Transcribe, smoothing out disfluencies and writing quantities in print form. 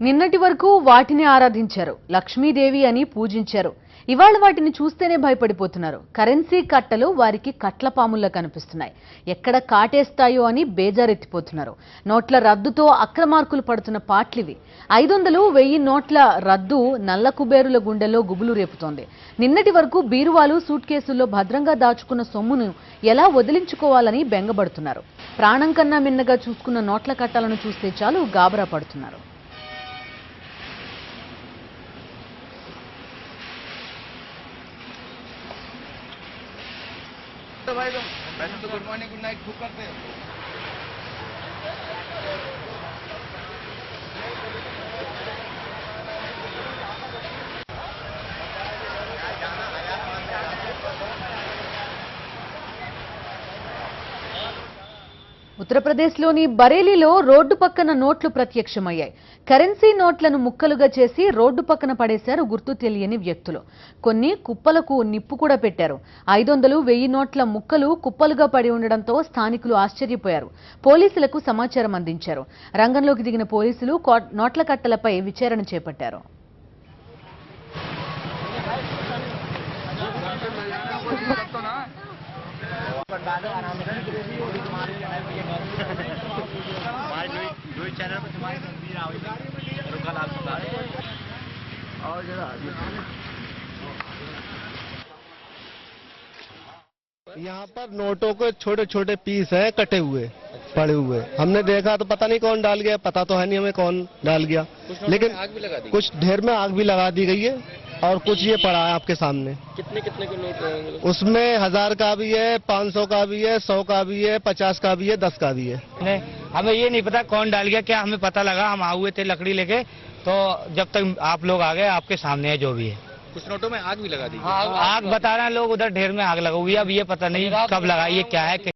నిన్నటి వరకు వాటిని ఆరాధించారు, లక్ష్మీదేవి అని పూజించారు. ఇవాళ వాటిని చూస్తేనే భయపడిపోతున్నారు. కరెన్సీ కట్టలు వారికి కట్లపాముల్లా కనిపిస్తున్నాయి. ఎక్కడ కాటేస్తాయో అని బేజారెత్తిపోతున్నారు. నోట్ల రద్దుతో అక్రమార్కులు పడుతున్న పాట్లివి. 500, 1000 నోట్ల రద్దు నల్ల కుబేరుల గుండెల్లో గుబులు రేపుతోంది. నిన్నటి వరకు బీరువాలు, సూట్ కేసుల్లో భద్రంగా దాచుకున్న సొమ్మును ఎలా వదిలించుకోవాలని బెంగబడుతున్నారు. ప్రాణం కన్నా మిన్నగా చూసుకున్న నోట్ల కట్టాలను చూస్తే చాలు గాబరా పడుతున్నారు. तो भाई वैसे तो गुड मॉर्निंग गुड नाइट खूब करते हैं। ఉత్తరప్రదేశ్లోని బరేలీలో రోడ్డు పక్కన నోట్లు ప్రత్యక్షమయ్యాయి. కరెన్సీ నోట్లను ముక్కలుగా చేసి రోడ్డు పక్కన పడేశారు గుర్తు తెలియని వ్యక్తులు. కొన్ని కుప్పలకు నిప్పు కూడా పెట్టారు. 500, 1000 నోట్ల ముక్కలు కుప్పలుగా పడి ఉండడంతో స్థానికులు ఆశ్చర్యపోయారు. పోలీసులకు సమాచారం అందించారు. రంగంలోకి దిగిన పోలీసులు నోట్ల కట్టలపై విచారణ చేపట్టారు. यहाँ पर नोटों के छोटे छोटे पीस हैं, कटे हुए पड़े हुए। हमने देखा तो पता नहीं कौन डाल गया, पता तो है नहीं हमें कौन डाल गया, लेकिन आग भी लगा दी। कुछ ढेर में आग भी लगा दी गई है और कुछ ये पड़ा है आपके सामने। कितने कितने के नोट हैं? उसमें 1000 का भी है, 500 का भी है, 100 का भी है, 50 का भी है, 10 का भी है। हमें ये नहीं पता कौन डाल गया, क्या हमें पता लगा, हम आए हुए थे लकड़ी लेके, तो जब तक आप लोग आ गए आपके सामने है जो भी है। कुछ नोटों में आग भी लगा दी। आग बता रहे हैं लोग, उधर ढेर में आग लगा हुई है। अब ये पता नहीं कब लगाई है, क्या है।